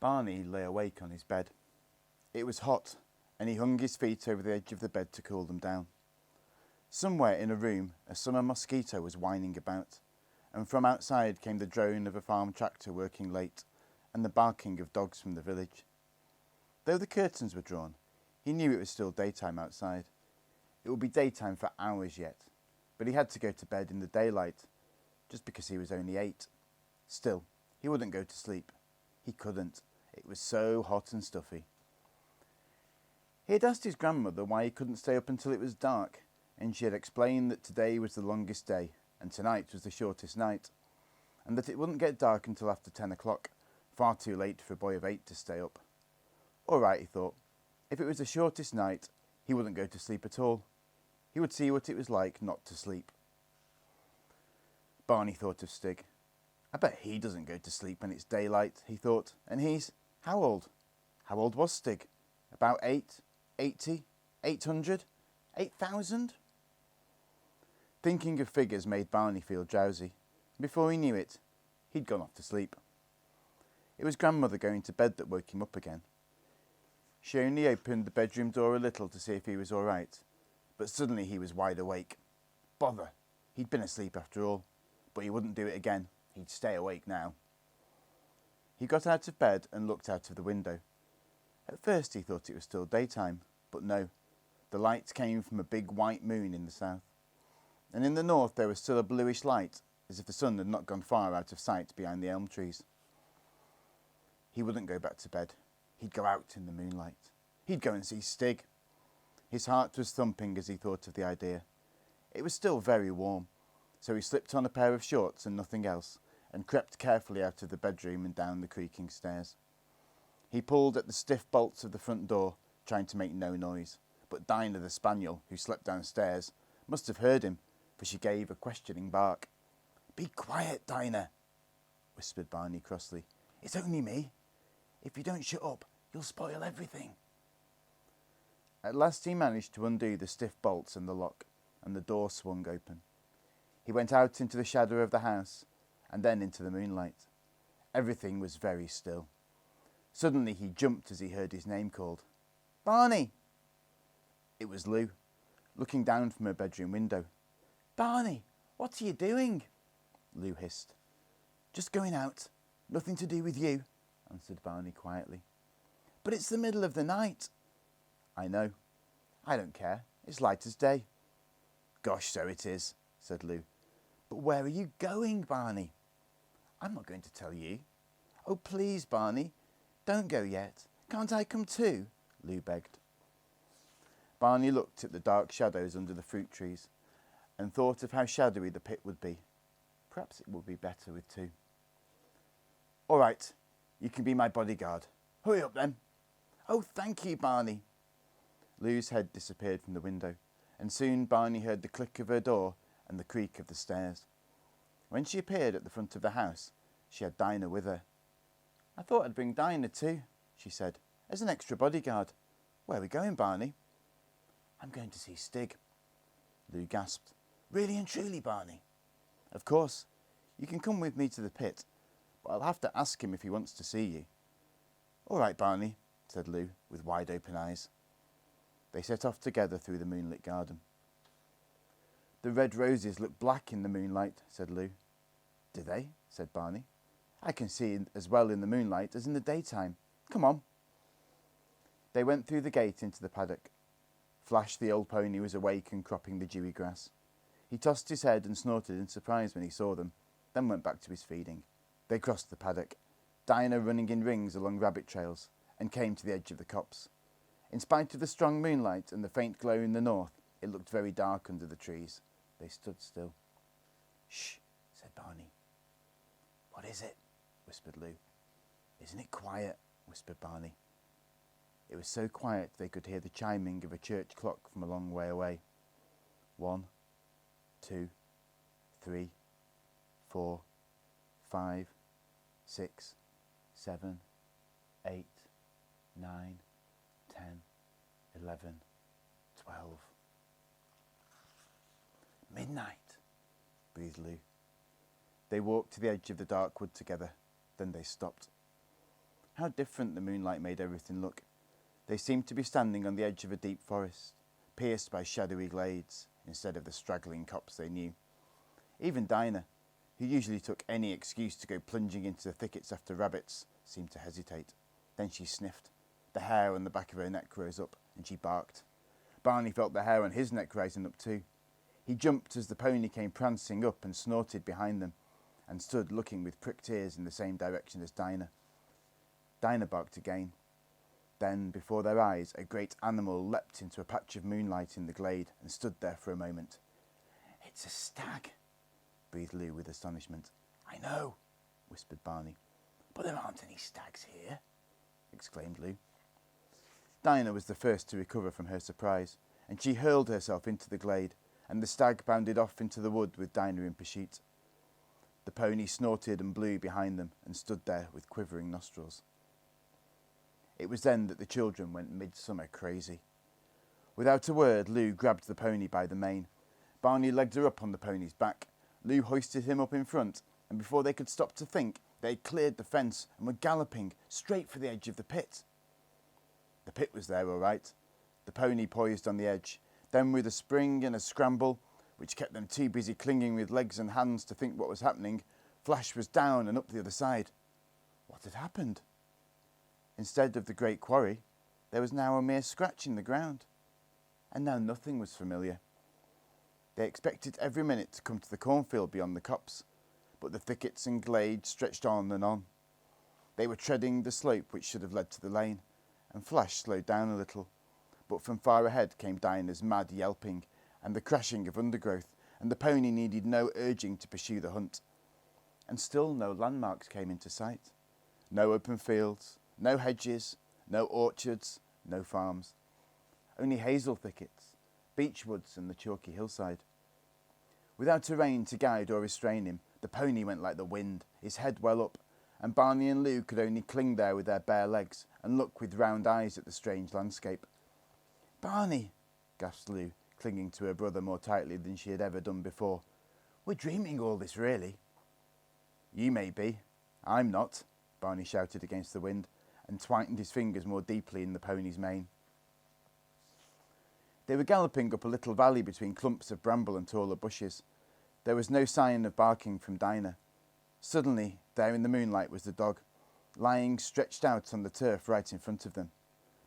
Barney lay awake on his bed. It was hot, and he hung his feet over the edge of the bed to cool them down. Somewhere in a room, a summer mosquito was whining about, and from outside came the drone of a farm tractor working late, and the barking of dogs from the village. Though the curtains were drawn, he knew it was still daytime outside. It would be daytime for hours yet, but he had to go to bed in the daylight, just because he was only 8. Still, he wouldn't go to sleep. He couldn't. It was so hot and stuffy. He had asked his grandmother why he couldn't stay up until it was dark, and she had explained that today was the longest day, and tonight was the shortest night, and that it wouldn't get dark until after 10 o'clock, far too late for a boy of 8 to stay up. All right, he thought. If it was the shortest night, he wouldn't go to sleep at all. He would see what it was like not to sleep. Barney thought of Stig. I bet he doesn't go to sleep when it's daylight, he thought, and he's how old? How old was Stig? About 8, 80, 800, 8,000? Thinking of figures made Barney feel drowsy. Before he knew it, he'd gone off to sleep. It was grandmother going to bed that woke him up again. She only opened the bedroom door a little to see if he was all right, but suddenly he was wide awake. Bother! He'd been asleep after all, but he wouldn't do it again. He'd stay awake now. He got out of bed and looked out of the window. At first he thought it was still daytime, but no. The light came from a big white moon in the south, and in the north there was still a bluish light, as if the sun had not gone far out of sight behind the elm trees. He wouldn't go back to bed. He'd go out in the moonlight. He'd go and see Stig. His heart was thumping as he thought of the idea. It was still very warm, so he slipped on a pair of shorts and nothing else, and crept carefully out of the bedroom and down the creaking stairs. He pulled at the stiff bolts of the front door, trying to make no noise, but Dinah the spaniel, who slept downstairs, must have heard him, for she gave a questioning bark. "Be quiet, Dinah," whispered Barney crossly. "It's only me. If you don't shut up, you'll spoil everything." At last he managed to undo the stiff bolts and the lock, and the door swung open. He went out into the shadow of the house, and then into the moonlight. Everything was very still. Suddenly he jumped as he heard his name called. "Barney!" It was Lou, looking down from her bedroom window. "Barney, what are you doing?" Lou hissed. "Just going out. Nothing to do with you," answered Barney quietly. "But it's the middle of the night." "I know. I don't care. It's light as day." "Gosh, so it is," said Lou. "But where are you going, Barney?" "I'm not going to tell you." "Oh, please, Barney, don't go yet. Can't I come too?" Lou begged. Barney looked at the dark shadows under the fruit trees and thought of how shadowy the pit would be. Perhaps it would be better with 2. "All right, you can be my bodyguard. Hurry up then." "Oh, thank you, Barney." Lou's head disappeared from the window, and soon Barney heard the click of her door and the creak of the stairs. When she appeared at the front of the house, she had Dinah with her. "I thought I'd bring Dinah too," she said, "as an extra bodyguard. Where are we going, Barney?" "I'm going to see Stig." Lou gasped. "Really and truly, Barney?" "Of course. You can come with me to the pit, but I'll have to ask him if he wants to see you." "All right, Barney," said Lou, with wide open eyes. They set off together through the moonlit garden. "The red roses look black in the moonlight," said Lou. "Do they?" said Barney. "I can see as well in the moonlight as in the daytime. Come on." They went through the gate into the paddock. Flash the old pony was awake and cropping the dewy grass. He tossed his head and snorted in surprise when he saw them, then went back to his feeding. They crossed the paddock, Dinah running in rings along rabbit trails, and came to the edge of the copse. In spite of the strong moonlight and the faint glow in the north, it looked very dark under the trees. They stood still. "Shh," said Barney. "What is it?" whispered Lou. "Isn't it quiet?" whispered Barney. It was so quiet they could hear the chiming of a church clock from a long way away. 1, 2, 3, 4, 5, 6, 7, 8, 9, 10, 11, 12. "Midnight," breathed Lou. They walked to the edge of the dark wood together. Then they stopped. How different the moonlight made everything look. They seemed to be standing on the edge of a deep forest, pierced by shadowy glades, instead of the straggling copse they knew. Even Dinah, who usually took any excuse to go plunging into the thickets after rabbits, seemed to hesitate. Then she sniffed. The hair on the back of her neck rose up, and she barked. Barney felt the hair on his neck rising up too. He jumped as the pony came prancing up and snorted behind them, and stood looking with pricked ears in the same direction as Dinah. Dinah barked again. Then, before their eyes, a great animal leapt into a patch of moonlight in the glade and stood there for a moment. "It's a stag," breathed Lou with astonishment. "I know," whispered Barney. "But there aren't any stags here," exclaimed Lou. Dinah was the first to recover from her surprise, and she hurled herself into the glade, and the stag bounded off into the wood with Dinah in pursuit. The pony snorted and blew behind them and stood there with quivering nostrils. It was then that the children went midsummer crazy. Without a word, Lou grabbed the pony by the mane. Barney legged her up on the pony's back. Lou hoisted him up in front, and before they could stop to think, they had cleared the fence and were galloping straight for the edge of the pit. The pit was there all right. The pony poised on the edge. Then with a spring and a scramble, which kept them too busy clinging with legs and hands to think what was happening, Flash was down and up the other side. What had happened? Instead of the great quarry, there was now a mere scratch in the ground. And now nothing was familiar. They expected every minute to come to the cornfield beyond the copse, but the thickets and glades stretched on and on. They were treading the slope which should have led to the lane, and Flash slowed down a little, but from far ahead came Dinah's mad yelping and the crashing of undergrowth, and the pony needed no urging to pursue the hunt. And still no landmarks came into sight. No open fields, no hedges, no orchards, no farms. Only hazel thickets, beech woods and the chalky hillside. Without a rein to guide or restrain him, the pony went like the wind, his head well up, and Barney and Lou could only cling there with their bare legs and look with round eyes at the strange landscape. "Barney," gasped Lou, clinging to her brother more tightly than she had ever done before. "We're dreaming all this, really." "You may be. I'm not," Barney shouted against the wind, and twined his fingers more deeply in the pony's mane. They were galloping up a little valley between clumps of bramble and taller bushes. There was no sign of barking from Dinah. Suddenly, there in the moonlight was the dog, lying stretched out on the turf right in front of them.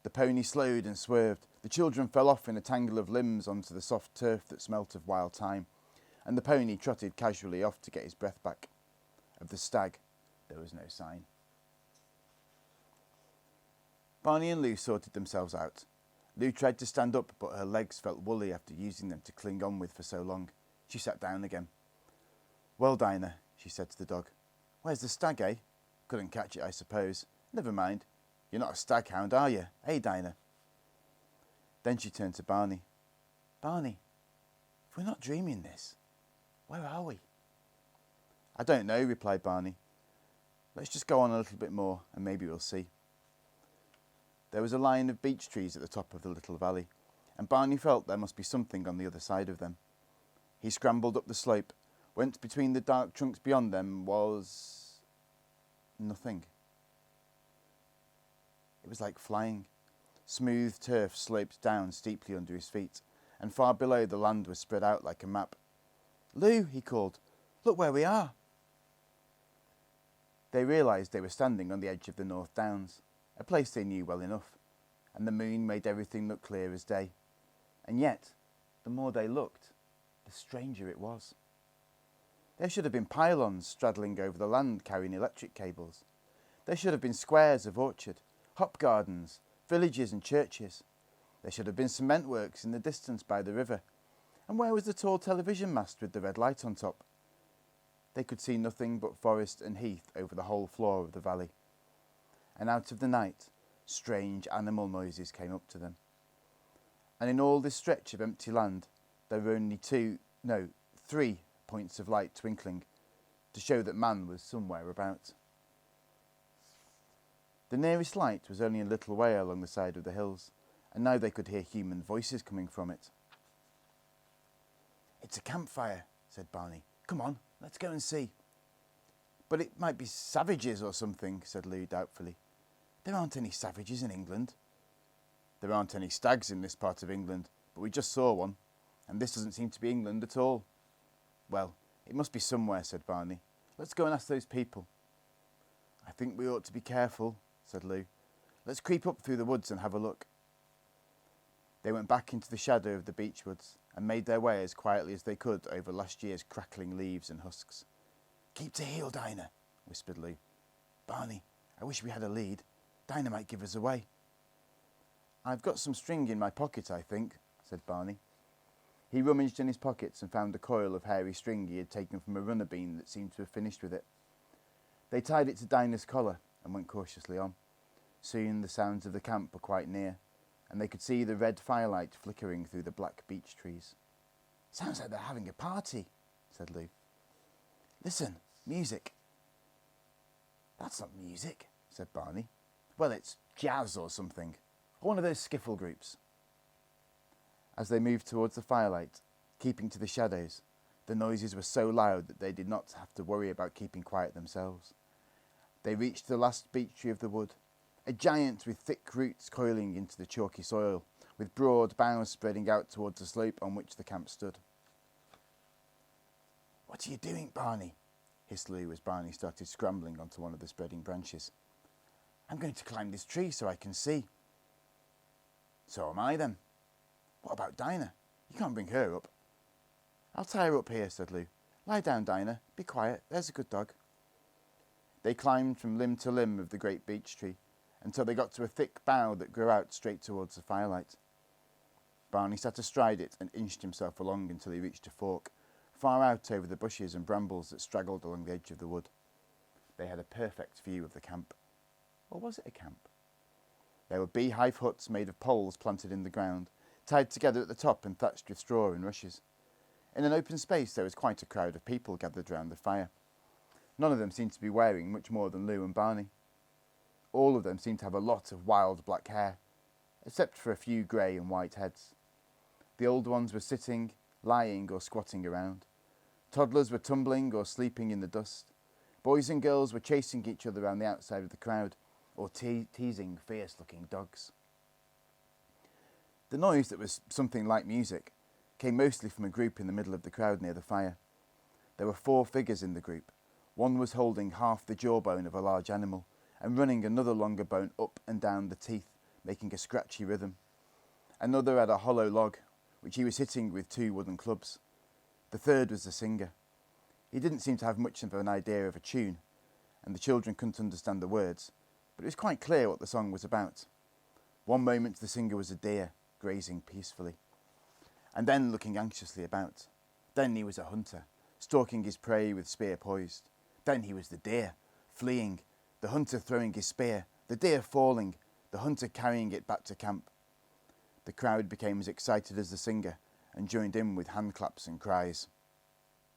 The pony slowed and swerved. The children fell off in a tangle of limbs onto the soft turf that smelt of wild thyme, and the pony trotted casually off to get his breath back. Of the stag, there was no sign. Barney and Lou sorted themselves out. Lou tried to stand up, but her legs felt woolly after using them to cling on with for so long. She sat down again. "Well, Dinah," she said to the dog, "where's the stag, eh? Couldn't catch it, I suppose. Never mind. You're not a staghound, are you? Eh, Dinah?" Then she turned to Barney. "Barney, if we're not dreaming this, where are we?" "I don't know," replied Barney. "Let's just go on a little bit more, and maybe we'll see." There was a line of beech trees at the top of the little valley, and Barney felt there must be something on the other side of them. He scrambled up the slope, went between the dark trunks beyond them was nothing. It was like flying. Smooth turf sloped down steeply under his feet, and far below the land was spread out like a map. "Lou," he called, "look where we are." They realised they were standing on the edge of the North Downs, a place they knew well enough, and the moon made everything look clear as day. And yet, the more they looked, the stranger it was. There should have been pylons straddling over the land carrying electric cables. There should have been squares of orchard, hop gardens, villages and churches. There should have been cement works in the distance by the river. And where was the tall television mast with the red light on top? They could see nothing but forest and heath over the whole floor of the valley. And out of the night, strange animal noises came up to them. And in all this stretch of empty land, there were only three points of light twinkling, to show that man was somewhere about. The nearest light was only a little way along the side of the hills, and now they could hear human voices coming from it. "It's a campfire," said Barney. "Come on, let's go and see." "But it might be savages or something," said Lou doubtfully. There aren't any savages in England. There aren't any stags in this part of England, but we just saw one, and this doesn't seem to be England at all. Well, it must be somewhere, said Barney. Let's go and ask those people. I think we ought to be careful, said Lou. Let's creep up through the woods and have a look. They went back into the shadow of the beech woods and made their way as quietly as they could over last year's crackling leaves and husks. Keep to heel, Dinah, whispered Lou. Barney, I wish we had a lead. Dinah might give us away. I've got some string in my pocket, I think, said Barney. He rummaged in his pockets and found a coil of hairy string he had taken from a runner bean that seemed to have finished with it. They tied it to Dinah's collar and went cautiously on. Soon the sounds of the camp were quite near, and they could see the red firelight flickering through the black beech trees. Sounds like they're having a party, said Lou. Listen, music. That's not music, said Barney. Well, it's jazz or something. One of those skiffle groups. As they moved towards the firelight, keeping to the shadows, the noises were so loud that they did not have to worry about keeping quiet themselves. They reached the last beech tree of the wood, a giant with thick roots coiling into the chalky soil, with broad boughs spreading out towards the slope on which the camp stood. What are you doing, Barney? Hissed Lou as Barney started scrambling onto one of the spreading branches. I'm going to climb this tree so I can see. So am I then. What about Dinah? You can't bring her up. I'll tie her up here, said Lou. Lie down, Dinah. Be quiet. There's a good dog. They climbed from limb to limb of the great beech tree until they got to a thick bough that grew out straight towards the firelight. Barney sat astride it and inched himself along until he reached a fork, far out over the bushes and brambles that straggled along the edge of the wood. They had a perfect view of the camp. Or was it a camp? There were beehive huts made of poles planted in the ground, tied together at the top and thatched with straw and rushes. In an open space there was quite a crowd of people gathered round the fire. None of them seemed to be wearing much more than Lou and Barney. All of them seemed to have a lot of wild black hair, except for a few grey and white heads. The old ones were sitting, lying or squatting around. Toddlers were tumbling or sleeping in the dust. Boys and girls were chasing each other around the outside of the crowd, or teasing fierce-looking dogs. The noise that was something like music came mostly from a group in the middle of the crowd near the fire. There were 4 figures in the group. One was holding half the jawbone of a large animal and running another longer bone up and down the teeth, making a scratchy rhythm. Another had a hollow log, which he was hitting with 2 wooden clubs. The third was the singer. He didn't seem to have much of an idea of a tune, and the children couldn't understand the words, but it was quite clear what the song was about. One moment the singer was a deer, grazing peacefully, and then looking anxiously about. Then he was a hunter, stalking his prey with spear poised. Then he was the deer, fleeing, the hunter throwing his spear, the deer falling, the hunter carrying it back to camp. The crowd became as excited as the singer and joined in with hand claps and cries.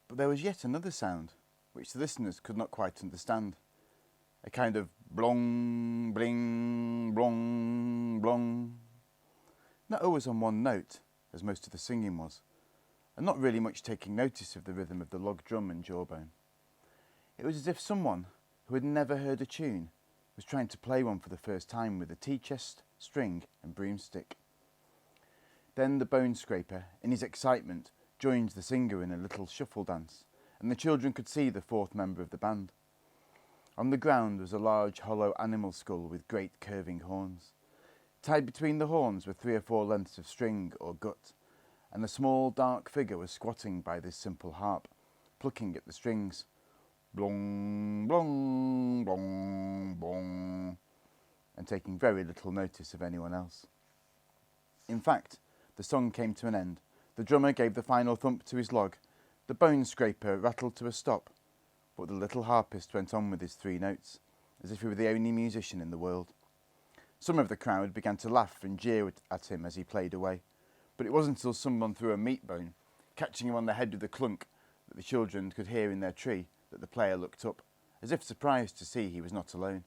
But there was yet another sound, which the listeners could not quite understand. A kind of blong, bling, blong, blong. Not always on one note, as most of the singing was, and not really much taking notice of the rhythm of the log drum and jawbone. It was as if someone who had never heard a tune was trying to play one for the first time with a tea chest, string and broomstick. Then the bone scraper, in his excitement, joined the singer in a little shuffle dance, and the children could see the 4th member of the band. On the ground was a large hollow animal skull with great curving horns. Tied between the horns were 3 or 4 lengths of string or gut, and a small dark figure was squatting by this simple harp, plucking at the strings. Blong, blong, blong, blong, and taking very little notice of anyone else. In fact, the song came to an end. The drummer gave the final thump to his log, the bone scraper rattled to a stop, but the little harpist went on with his 3 notes, as if he were the only musician in the world. Some of the crowd began to laugh and jeer at him as he played away, but it wasn't until someone threw a meat bone, catching him on the head with a clunk that the children could hear in their tree, that the player looked up, as if surprised to see he was not alone.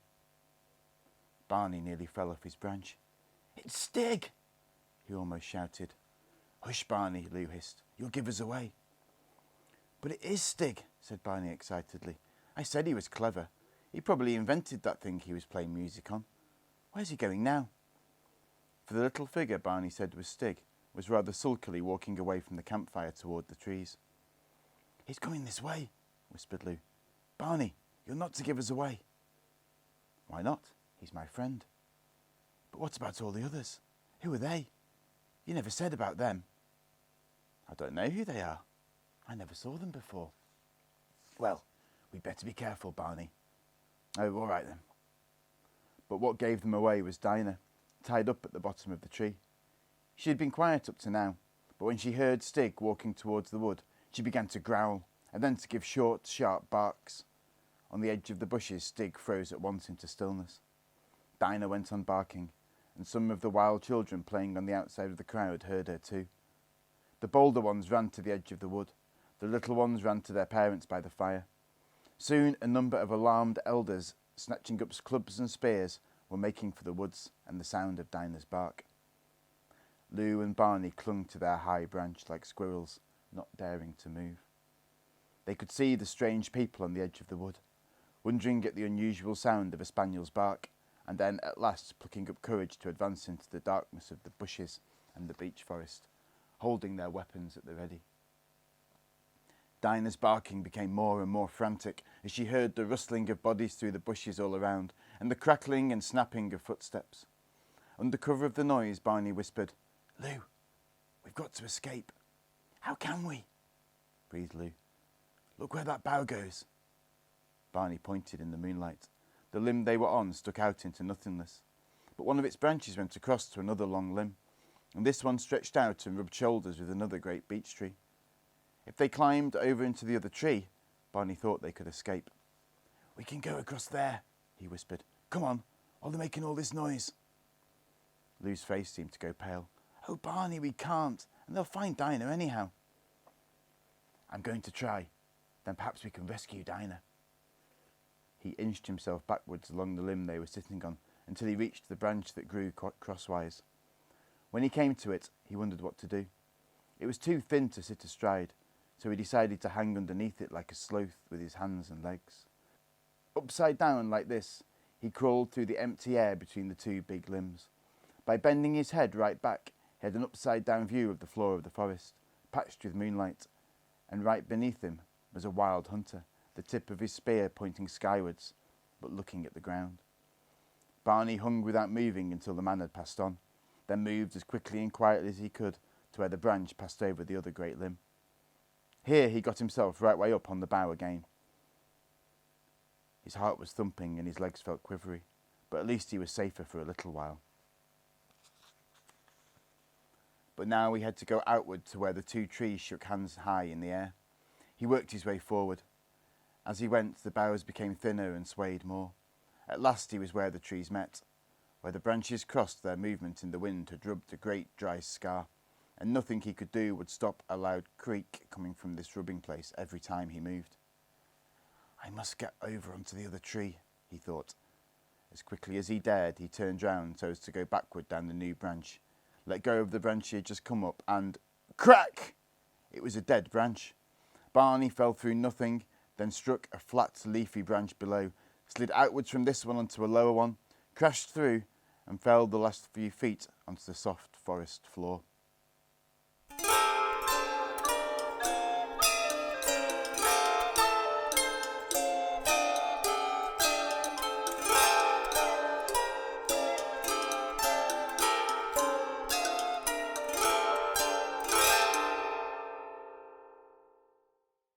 Barney nearly fell off his branch. "It's Stig!" he almost shouted. "Hush, Barney," Lou hissed. "You'll give us away." "But it is Stig," said Barney excitedly. "I said he was clever. He probably invented that thing he was playing music on. Where's he going now? For the little figure Barney said was Stig was rather sulkily walking away from the campfire toward the trees. He's coming this way, whispered Lou. Barney, you're not to give us away. Why not? He's my friend. But what about all the others? Who are they? You never said about them. I don't know who they are. I never saw them before. Well, we'd better be careful, Barney. Oh, all right then. But what gave them away was Dinah, tied up at the bottom of the tree. She had been quiet up to now, but when she heard Stig walking towards the wood, she began to growl, and then to give short, sharp barks. On the edge of the bushes, Stig froze at once into stillness. Dinah went on barking, and some of the wild children playing on the outside of the crowd heard her too. The bolder ones ran to the edge of the wood. The little ones ran to their parents by the fire. Soon a number of alarmed elders, snatching up clubs and spears, were making for the woods and the sound of Dinah's bark. Lou and Barney clung to their high branch like squirrels, not daring to move. They could see the strange people on the edge of the wood, wondering at the unusual sound of a spaniel's bark, and then at last plucking up courage to advance into the darkness of the bushes and the beech forest, holding their weapons at the ready. Dinah's barking became more and more frantic as she heard the rustling of bodies through the bushes all around and the crackling and snapping of footsteps. Under cover of the noise, Barney whispered, Lou, we've got to escape. How can we? Breathed Lou. Look where that bough goes. Barney pointed in the moonlight. The limb they were on stuck out into nothingness, but one of its branches went across to another long limb, and this one stretched out and rubbed shoulders with another great beech tree. If they climbed over into the other tree, Barney thought they could escape. We can go across there, he whispered. Come on, while they're making all this noise. Lou's face seemed to go pale. Oh, Barney, we can't, and they'll find Dinah anyhow. I'm going to try. Then perhaps we can rescue Dinah. He inched himself backwards along the limb they were sitting on until he reached the branch that grew crosswise. When he came to it, he wondered what to do. It was too thin to sit astride, so he decided to hang underneath it like a sloth with his hands and legs. Upside down like this, he crawled through the empty air between the two big limbs. By bending his head right back, he had an upside-down view of the floor of the forest, patched with moonlight, and right beneath him was a wild hunter, the tip of his spear pointing skywards, but looking at the ground. Barney hung without moving until the man had passed on, then moved as quickly and quietly as he could to where the branch passed over the other great limb. Here he got himself right way up on the bough again. His heart was thumping and his legs felt quivery, but at least he was safer for a little while. But now he had to go outward to where the two trees shook hands high in the air. He worked his way forward. As he went, the boughs became thinner and swayed more. At last he was where the trees met. Where the branches crossed, their movement in the wind had rubbed a great dry scar, and nothing he could do would stop a loud creak coming from this rubbing place every time he moved. I must get over onto the other tree, he thought. As quickly as he dared, he turned round so as to go backward down the new branch, let go of the branch he had just come up, and crack! It was a dead branch. Barney fell through nothing, then struck a flat, leafy branch below, slid outwards from this one onto a lower one, crashed through, and fell the last few feet onto the soft forest floor.